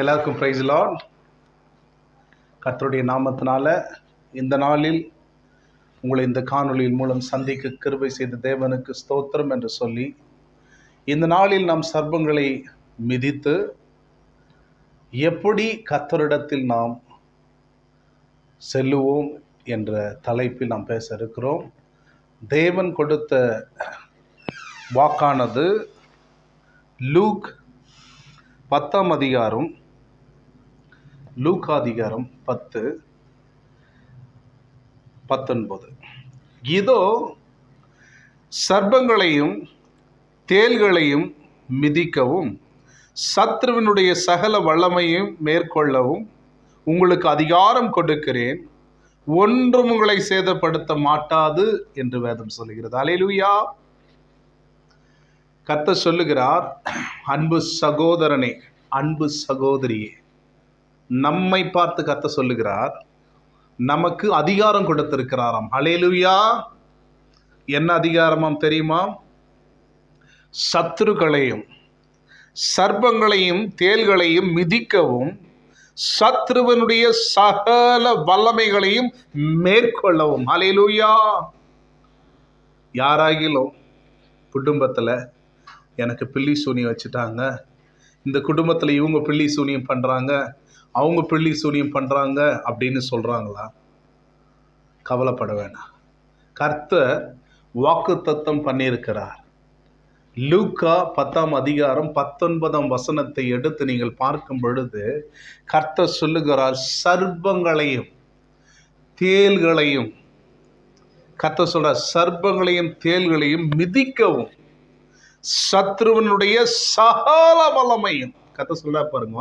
எல்லாருக்கும் price Lord. கர்த்தருடைய நாமத்தினால இந்த நாளில் உங்களை இந்த காணொளியின் மூலம் சந்திக்க கிருபை செய்த தேவனுக்கு ஸ்தோத்திரம் என்று சொல்லி, இந்த நாளில் நாம் சர்ப்பங்களை மிதித்து எப்படி கர்த்தரிடத்தில் நாம் செல்லுவோம் என்ற தலைப்பில் நாம் பேச இருக்கிறோம். தேவன் கொடுத்த வாக்கானது லூக் 10 அதிகாரம், லூக்காதிகாரம் 10:19. இதோ சர்ப்பங்களையும் தேள்களையும் மிதிக்கவும் சத்ருவினுடைய சகல வல்லமையும் மேற்கொள்ளவும் உங்களுக்கு அதிகாரம் கொடுக்கிறேன், ஒன்றும் உங்களை சேதப்படுத்த மாட்டாது என்று வேதம் சொல்லுகிறது. அல்லேலூயா. கர்த்தர் சொல்லுகிறார், அன்பு சகோதரனே, அன்பு சகோதரியே, நம்மை பார்த்து கர்த்தர் சொல்லுகிறார், நமக்கு அதிகாரம் கொடுத்திருக்கிறாராம். அல்லேலூயா. என்ன அதிகாரமாம் தெரியுமா? சத்துருக்களையும் சர்ப்பங்களையும் தேள்களையும் மிதிக்கவும் சத்ருவனுடைய சகல வல்லமைகளையும் மேற்கொள்ளவும். அல்லேலூயா. யாராகிலும் குடும்பத்தில் எனக்கு பில்லி சூனியம் வச்சுட்டாங்க, இந்த குடும்பத்தில் இவங்க பில்லி சூனியம் பண்ணுறாங்க, அவங்க பில்லி சூனியம் பண்ணுறாங்க அப்படின்னு சொல்கிறாங்களா? கவலைப்பட வேண்டாம். கர்த்தர் வாக்குத்தத்தம் பண்ணியிருக்கிறார். லூக்கா 10 அதிகாரம் 19 எடுத்து நீங்கள் பார்க்கும் பொழுது கர்த்தர் சொல்லுகிறார், சர்ப்பங்களையும் தேள்களையும், கர்த்தர் சொல்றார், சர்ப்பங்களையும் தேள்களையும் மிதிக்கவும் சத்ருவனுடைய சகல வல்லமையும். கர்த்தர் சொல்ற பாருங்க,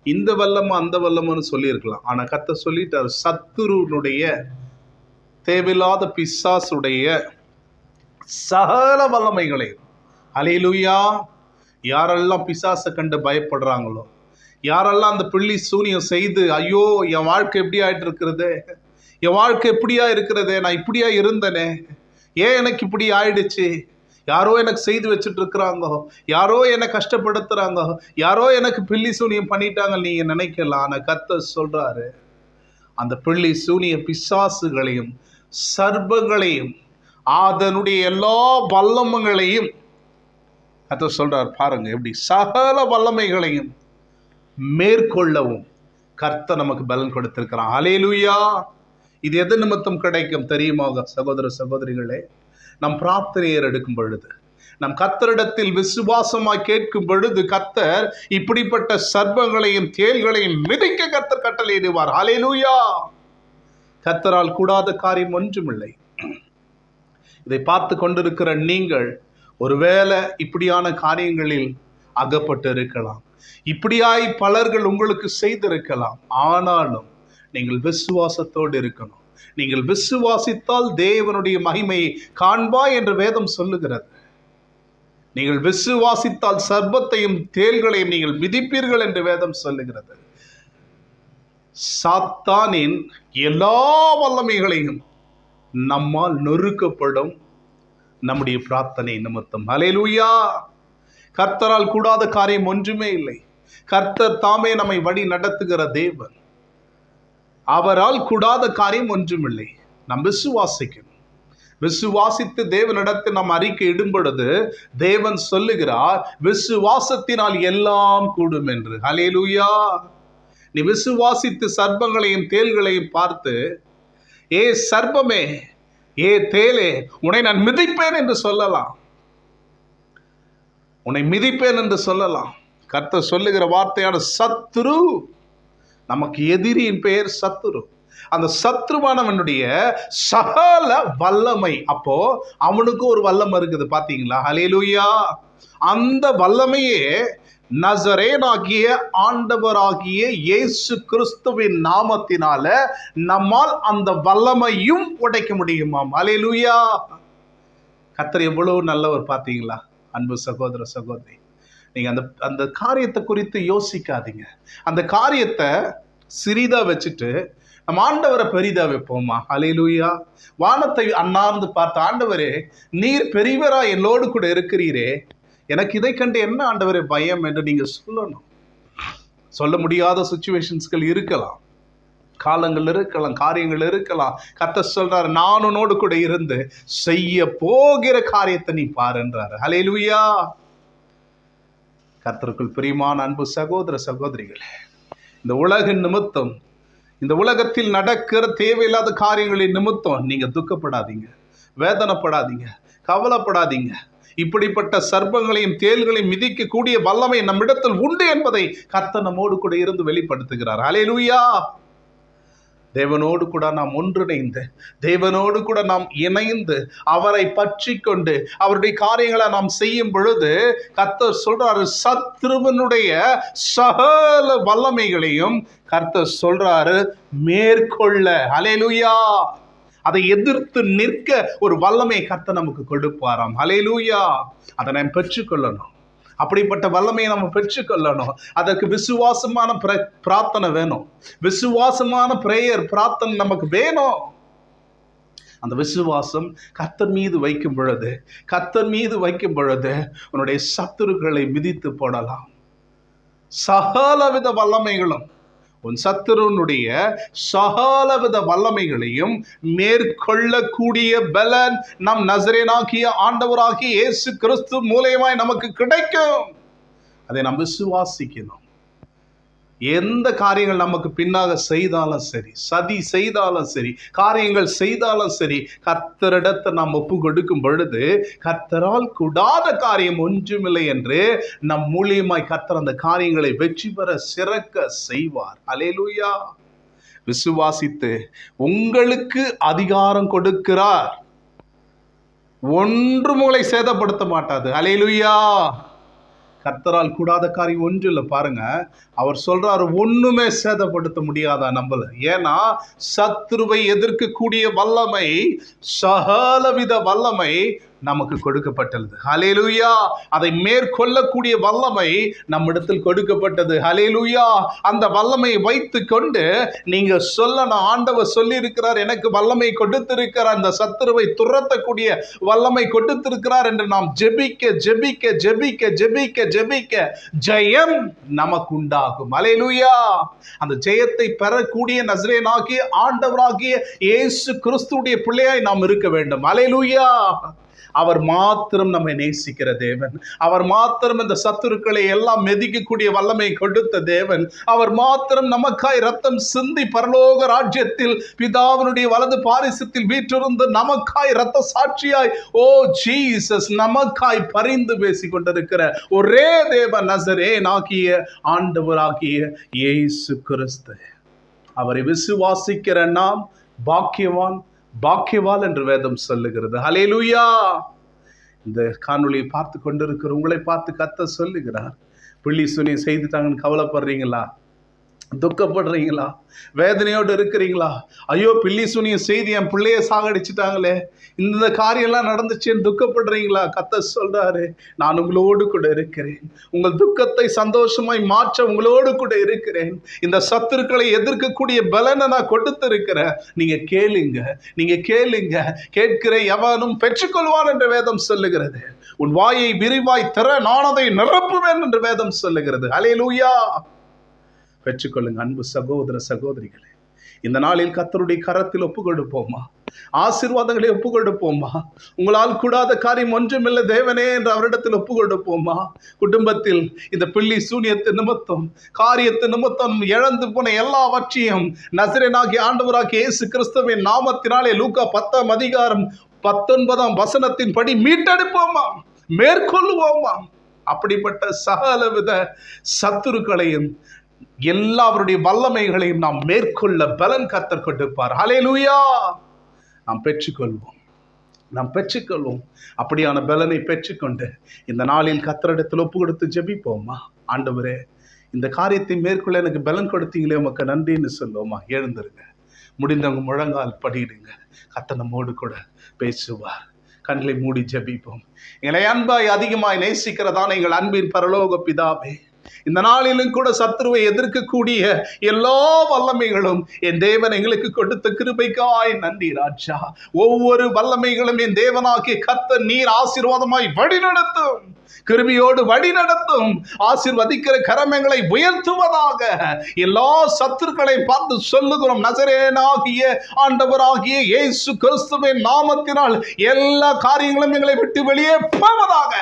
இந்த வல்லமை அந்த வல்லமைன்னு சொல்லியிருக்கலாம், ஆனா கர்த்தர் சொல்லிட்டார், சத்ருவனுடைய தேவையில்லாத பிசாசுடைய சகல வல்லமைகளையும். அல்லேலூயா. யாரெல்லாம் பிசாசை கண்டு பயப்படுறாங்களோ, யாரெல்லாம் அந்த பில்லி சூனியம் செய்து ஐயோ என் வாழ்க்கை எப்படி ஆயிட்டு இருக்கிறது, என் வாழ்க்கை எப்படியா இருக்கிறதே, நான் இப்படியா இருந்தனே, ஏன் எனக்கு இப்படி ஆயிடுச்சு, யாரோ எனக்கு செய்து வச்சுட்டு இருக்கிறாங்க, யாரோ என்னை கஷ்டப்படுத்துறாங்க, யாரோ எனக்கு பில்லி சூனியம் பண்ணிட்டாங்க நீங்க நினைக்கலாம். ஆனா கர்த்தர் சொல்றாரு, அந்த பில்லி சூனிய பிசாசுகளையும் சர்ப்பங்களையும் அதனுடைய எல்லா வல்லமைகளையும் கர்த்தர் சொல்றார். பாருங்க எப்படி சகல வல்லமைகளையும் மேற்கொள்ளவும் கர்த்தர் நமக்கு பலன் கொடுத்திருக்கிறான். அல்லேலூயா. இது எது நிமித்தம் கிடைக்கும் தெரியுமா சகோதர சகோதரிகளே? நம் பிரார்த்தனையை எடுக்கும் பொழுது, நம் கர்த்தரிடத்தில் விசுவாசமாய் கேட்கும் பொழுது கர்த்தர் இப்படிப்பட்ட சர்ப்பங்களையும் தேள்களையும் மிதிக்க கர்த்தர் கட்டளையிடுவார். அல்லேலூயா. கர்த்தரால் கூடாத காரியம் ஒன்றுமில்லை. இதை பார்த்து கொண்டிருக்கிற நீங்கள் ஒருவேளை இப்படியான காரியங்களில் அகப்பட்டு இருக்கலாம், இப்படியாய் பலர்கள் உங்களுக்கு செய்திருக்கலாம். ஆனாலும் நீங்கள் விசுவாசத்தோடு இருக்கணும். நீங்கள் விசுவாசித்தால் தேவனுடைய மகிமையை காண்பாய் என்று வேதம் சொல்லுகிறது. நீங்கள் விசுவாசித்தால் சர்ப்பத்தையும் தேள்களையும் நீங்கள் மிதிப்பீர்கள் என்று வேதம் சொல்லுகிறது. சாத்தானின் எல்லா வல்லமைகளையும் நம்மால் நொறுக்கப்படும் நம்முடைய பிரார்த்தனை நிமித்தம். அல்லேலூயா. கர்த்தரால் கூடாத காரியம் ஒன்றுமே இல்லை. கர்த்தர் தாமே நம்மை வழி நடத்துகிற தேவன். அவரால் கூடாத காரியம் ஒன்றுமில்லை. நாம் விசுவாசிக்கணும். விசுவாசித்து தேவனிடத்தில் நாம் அறிக்கை இடும் பொழுது தேவன் சொல்லுகிறார், விசுவாசத்தினால் எல்லாம் கூடும் என்று. அல்லேலூயா. நீ விசுவாசித்து சர்ப்பங்களையும் தேள்களையும் பார்த்து, ஏ சர்ப்பமே, ஏ தேளே, உன்னை நான் மிதிப்பேன் என்று சொல்லலாம். உன்னை மிதிப்பேன் என்று சொல்லலாம். கர்த்தர் சொல்லுகிற வார்த்தையான சத்ரு, நமக்கு எதிரியின் பெயர் சத்ரு. அந்த சத்ருவானவனுடைய சகல வல்லமை, அப்போ அவனுக்கு ஒரு வல்லமை இருக்குது பாத்தீங்களா? அல்லேலூயா. அந்த வல்லமையே நசரேனாகிய ஆண்டவராகிய இயேசு கிறிஸ்துவின் நாமத்தினால நம்மால் அந்த வல்லமையும் உடைக்க முடியுமாம். அல்லேலூயா. கர்த்தர் எவ்வளவு நல்லவர் பாத்தீங்களா? அன்பு சகோதர சகோதரி, நீங்க அந்த காரியத்தை குறித்து யோசிக்காதீங்க. அந்த காரியத்தை சிறிதா வச்சுட்டு நம்ம ஆண்டவரை பெரிதா வைப்போமா? அல்லேலூயா. வானத்தை அண்ணார்ந்து பார்த்த ஆண்டவரே, நீர் பெரியவரா என்னோடு கூட இருக்கிறீரே, எனக்கு இதை கண்டு என்ன ஆண்டவரே பயம் என்று நீங்க சொல்லணும். சொல்ல முடியாத சுச்சுவேஷன்ஸ்கள் இருக்கலாம், காலங்கள் இருக்கலாம், காரியங்கள் இருக்கலாம். கர்த்தர் சொல்றாரு, நான் உன்னோடு கூட இருந்து செய்ய போகிற காரியத்தை நீ பாருன்றாரு. ஹல்லேலூயா. கர்த்தருக்குள் பிரியமான அன்பு சகோதர சகோதரிகளே, இந்த உலகின் நிமித்தம், இந்த உலகத்தில் நடக்கிற தேவையில்லாத காரியங்களின் நிமித்தம் நீங்க துக்கப்படாதீங்க, வேதனைப்படாதீங்க, கவலைப்படாதீங்க. இப்படிப்பட்ட சர்ப்பங்களையும் தேள்களையும் மிதிக்கக்கூடிய வல்லமை நம்மிடத்தில் உண்டு என்பதை கர்த்தர் நம்மோடு கூட இருந்து வெளிப்படுத்துகிறார். ஹல்லேலூயா. தேவனோடு கூட நாம் ஒன்றிணைந்து, தேவனோடு கூட நாம் இணைந்து, அவரை பற்றி கொண்டு அவருடைய காரியங்களை நாம் செய்யும் பொழுது கர்த்தர் சொல்றாரு, சத்ருவனுடைய சகல வல்லமைகளையும் கர்த்தர் சொல்றாரு மேற்கொள்ள. ஹல்லேலூயா. அதை எதிர்த்து நிற்க ஒரு வல்லமை கர்த்தர் நமக்கு கொடுப்பாராம். ஹல்லேலூயா. அதை நாம் பெற்றுக்கொள்ளணும். அப்படிப்பட்ட வல்லமையை நம்ம பெற்றுக்கொள்ளணும். அதற்கு விசுவாசமான பிரார்த்தனை வேணும், விசுவாசமான பிரேயர் பிரார்த்தனை நமக்கு வேணும். அந்த விசுவாசம் கர்த்தர் மீது வைக்கும் பொழுது, கர்த்தர் மீது வைக்கும் பொழுது உன்னுடைய சத்துருக்களை மிதித்து போடலாம். சகலவித வல்லமைகளும், உன் சத்துருனுடைய சகலவித வல்லமைகளையும் மேற்கொள்ளக்கூடிய பலன் நம் நசரேயனாகிய ஆண்டவராகிய இயேசு கிறிஸ்து மூலமாய் நமக்கு கிடைக்கும். அதை நாம் விசுவாசிக்கணும். எந்த காரியங்கள் நமக்கு பின்னாக செய்தாலும் சரி, சதி செய்தாலும் சரி, காரியங்கள் செய்தாலும் சரி, கர்த்தரிடத்தை நாம் ஒப்பு கொடுக்கும் பொழுது கர்த்தரால் கூடாத காரியம் ஒன்றுமில்லை என்று நம் மூலியமாய் கர்த்தர் அந்த காரியங்களை வெற்றி பெற சிறக்க செய்வார். அல்லேலூயா. விசுவாசித்து, உங்களுக்கு அதிகாரம் கொடுக்கிறார், ஒன்றும் உங்களை சேதப்படுத்த மாட்டாது. அல்லேலூயா. கர்த்தரால் கூடாத காரியம் ஒன்றும் இல்லை. பாருங்க, அவர் சொல்றாரு, ஒண்ணுமே சேதப்படுத்த முடியாதா நம்மள. ஏன்னா சத்ருவை எதிர்க்கக்கூடிய வல்லமை, சகலவித வல்லமை நமக்கு கொடுக்கப்பட்டது. ஹல்லேலூயா. அதை மேற்கொள்ளக்கூடிய வல்லமை நம்மிடத்தில் கொடுக்கப்பட்டது. ஹல்லேலூயா. அந்த வல்லமையை வைத்து கொண்டு நீங்க சொல்லணும், ஆண்டவர் சொல்லி இருக்கிறார், எனக்கு வல்லமை கொடுத்திருக்கிறார், அந்த சத்துருவை துரத்தக்கூடிய வல்லமை கொடுத்திருக்கிறார் என்று நாம் ஜெபிக்க ஜெபிக்க ஜெபிக்க ஜெபிக்க ஜெபிக்க ஜெயம் நமக்கு உண்டாகும். ஹல்லேலூயா. அந்த ஜெயத்தை பெறக்கூடிய நசரேயனாகிய ஆண்டவராகிய இயேசு கிறிஸ்துவுடைய பிள்ளையாய் நாம் இருக்க வேண்டும். ஹல்லேலூயா. அவர் மாத்திரம் நம்மை நேசிக்கிற தேவன், அவர் மாத்திரம் இந்த சத்துருக்களை எல்லாம் மெதிக்கக்கூடிய வல்லமை கொடுத்த தேவன், அவர் மாத்திரம் நமக்காய் ரத்தம் சிந்தி பரலோக ராஜ்யத்தில் பிதாவினுடைய வலது பாரிசத்தில் வீற்றிருந்து நமக்காய் ரத்த சாட்சியாய், ஓ ஜீசஸ், நமக்காய் பரிந்து பேசி கொண்டிருக்கிற ஒரே தேவன் நசரேயனாகிய ஆண்டவராகிய இயேசு கிறிஸ்து. அவரை விசுவாசிக்கிற நாம் பாக்கியவான், பாக்கியவான் என்று வேதம் சொல்லுகிறது. ஹல்லேலூயா. இந்த காணொளியை பார்த்து கொண்டிருக்கிற உங்களை பார்த்து கர்த்தர் சொல்லுகிறார், பிள்ளி சுனியை செய்துட்டாங்கன்னு கவலைப்படுறீங்களா? துக்கப்படுறீங்களா? வேதனையோடு இருக்கிறீங்களா? ஐயோ, பில்லி சுனிய செய்தி என் பிள்ளைய சாகடிச்சிட்டாங்களே, இந்த காரியம்லாம் நடந்துச்சுன்னு துக்கப்படுறீங்களா? கர்த்தர் சொல்றாரு, நான் உங்களோடு கூட இருக்கிறேன், உங்கள் துக்கத்தை சந்தோஷமாய் மாற்ற உங்களோடு கூட இருக்கிறேன். இந்த சத்துருக்களை எதிர்க்கக்கூடிய பலனை நான் கொடுத்திருக்கிறேன். நீங்க கேளுங்க, நீங்க கேளுங்க, கேட்கிற எவனும் பெற்றுக்கொள்வான் என்று வேதம் சொல்லுகிறது. உன் வாயை விரிவாய் திற, நான் அதை நிரப்புவேன் என்று வேதம் சொல்லுகிறது. ஹல்லேலூயா. பெற்றுக்கொள்ளுங்க அன்பு சகோதர சகோதரிகளே. இந்த நாளில் கர்த்தருடைய கரத்தில் ஒப்பு கொடுப்போமா? ஆசீர்வாதங்களை ஒப்பு கொடுப்போமா? உங்களால் கூடாத காரியம் ஒன்றுமில்லை தேவனே என்று அவரிடத்தில் ஒப்பு கொடுப்போமா? குடும்பத்தில் இந்த பிள்ளி சூனியத்து நிமித்தம், காரியத்து நிமித்தம் இழந்து போன எல்லாவற்றையும் நசரேயனாகிய ஆண்டவராகிய இயேசு கிறிஸ்துவின் நாமத்தினாலே லூக்கா 10:19 படி மீட்டெடுப்போமா, மேற்கொள்ளுவோமா? அப்படிப்பட்ட சகலவித சத்துருக்களையும் எல்லாருடைய வல்லமைகளையும் நாம் மேற்கொள்ள பலன் கர்த்தர் கொடுப்பார். ஹல்லேலூயா. நாம் பெற்றுக்கொள்வோம், நாம் பெற்றுக்கொள்வோம். அப்படியான பலனை பெற்றுக்கொண்டு இந்த நாளில் கர்த்தரிடத்தில் ஒப்பு கொடுத்து ஜெபிப்போமா? ஆண்டவரே, இந்த காரியத்தை மேற்கொள்ள எனக்கு பலன் கொடுத்தீங்களே, உமக்கு நன்றின்னு சொல்லுவோமா? எழுந்திருங்க, முடிந்தவங்க முழங்கால் படியிடுங்க. கர்த்தர் நம்மோடு கூட பேசுவார். கண்களை மூடி ஜெபிப்போம். எங்களை அன்பாய் அதிகமாய் நேசிக்கிறதான எங்கள் அன்பின் பரலோக பிதாவே, இந்த நாளிலும் கூட சத்துருவை எதிர்க்கக்கூடிய எல்லா வல்லமைகளும் என் தேவன் எங்களுக்கு கொடுத்த கிருபைக்காய் நன்றி ராஜா. ஒவ்வொரு வல்லமைகளும் என் தேவனாகிய கர்த்தர் நீர் ஆசீர்வாதமாய் வழிநடத்தும், கிருபையோடு வழி நடத்தும். ஆசீர்வதிக்கிற கரமங்களை உயர்த்துவதாக. எல்லா சத்துருக்களை பார்த்து சொல்லுகிறோம், நசரேயனாகிய ஆண்டவராகிய இயேசு கிறிஸ்துவின் நாமத்தினால் எல்லா காரியங்களும் எங்களை விட்டு வெளியே போவதாக.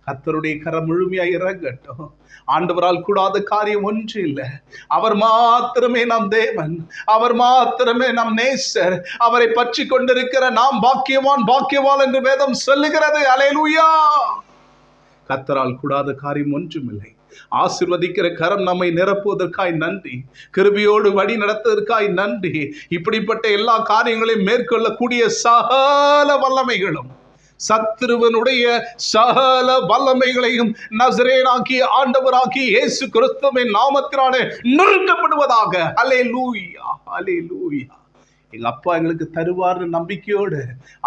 கர்த்தருடைய கரம் முழுமையாக இறங்கட்டும். ஆண்டவரால் கூடாத காரியம் ஒன்று இல்லை. அவர் மாத்திரமே நம் தேவன், அவர் மாத்திரமே நம் நேசர். அவரை பற்றி கொண்டிருக்கிற நாம் பாக்கியவான் பாக்கியவான் என்று வேதம் சொல்லுகிறது. அல்லேலூயா. கர்த்தரால் கூடாத காரியம் ஒன்றுமில்லை. ஆசீர்வதிக்கிற கரம் நம்மை நிரப்புவதற்காய் நன்றி, கிருபையோடு வழி நடத்துவதற்காய் நன்றி. இப்படிப்பட்ட எல்லா காரியங்களையும் மேற்கொள்ளக்கூடிய சகல வல்லமைகளும், சத்துருவனுடைய சகல வல்லமைகளையும் நசரேயனாகிய ஆண்டவராகிய இயேசு கிறிஸ்துவின் நாமத்தினாலே நிறுத்தப்படுவதாக. அல்லேலூயா, அல்லேலூயா. எங்க அப்பா எங்களுக்கு தருவார்னு நம்பிக்கையோடு,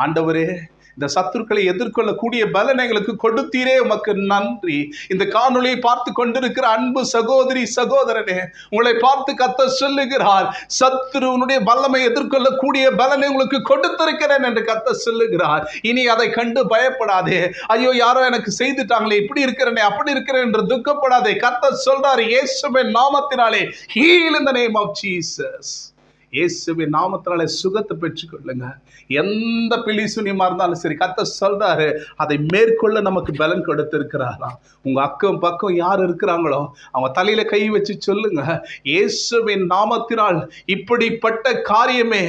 ஆண்டவரே இந்த சத்துருக்களை எதிர்கொள்ளக்கூடிய பலனை எங்களுக்கு கொடுத்தீரே, உமக்கு நன்றி. இந்த காணொளியை பார்த்து கொண்டிருக்கிற அன்பு சகோதரி சகோதரனே, உங்களை பார்த்து கர்த்தர் சொல்லுகிறார், சத்துருவனுடைய வல்லமை எதிர்கொள்ளக்கூடிய பலனை உங்களுக்கு கொடுத்திருக்கிறேன் என்று கர்த்தர் சொல்லுகிறார். இனி அதை கண்டு பயப்படாதே. ஐயோ யாரோ எனக்கு செய்துட்டாங்களே, இப்படி இருக்கிறேனே அப்படி இருக்கிறேன் என்று துக்கப்படாதே. கர்த்தர் சொல்றாரு, இயேசுவின் நாமத்தினாலே heal in the name of Jesus. இயேசுவின் நாமத்தினாலே சுகத்தை பெற்றுக்கொள்ளுங்க. எந்த பிலிசுனியமா இருந்தாலும் சரி, கர்த்தர் சொல்றாரு, அதை மேற்கொள்ள நமக்கு பலன் கொடுத்திருக்கிறாராம். உங்க அக்கம் பக்கம் யார் இருக்கிறாங்களோ அவங்க தலையில கை வச்சு சொல்லுங்க, இயேசுவின் நாமத்தினால் இப்படிப்பட்ட காரியமே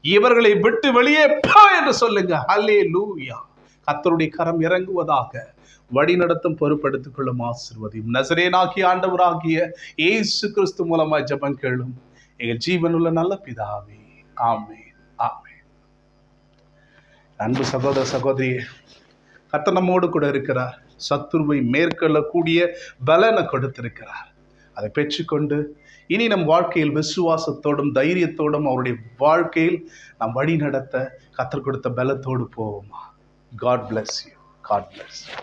இவர்களை விட்டு வெளியே போ என்று சொல்லுங்க. அல்லேலூயா. கர்த்தருடைய கரம் இறங்குவதாக. வழி நடத்தும் பொறுப்படுத்திக் கொள்ளும் ஆசீர்வதியும். நசரேயனாகிய ஆண்டவராகிய இயேசு கிறிஸ்து மூலமாய் ஜெபம் கேளும் எங்கள் ஜீவனுள்ள நல்ல பிதாவே. ஆமென், ஆமென். அன்பு சகோதர சகோதரியே, கர்த்தர் நம்மோடு கூட இருக்கிறார். சத்துருவை மேற்கொள்ளக்கூடிய பலனை கொடுத்திருக்கிறார். அதை பெற்றுக்கொண்டு இனி நம் வாழ்க்கையில் விசுவாசத்தோடும் தைரியத்தோடும் அவருடைய வாழ்க்கையில் நாம் வழி நடத்த கர்த்தர் கொடுத்த பலத்தோடு போவோமா. God bless you. God bless you.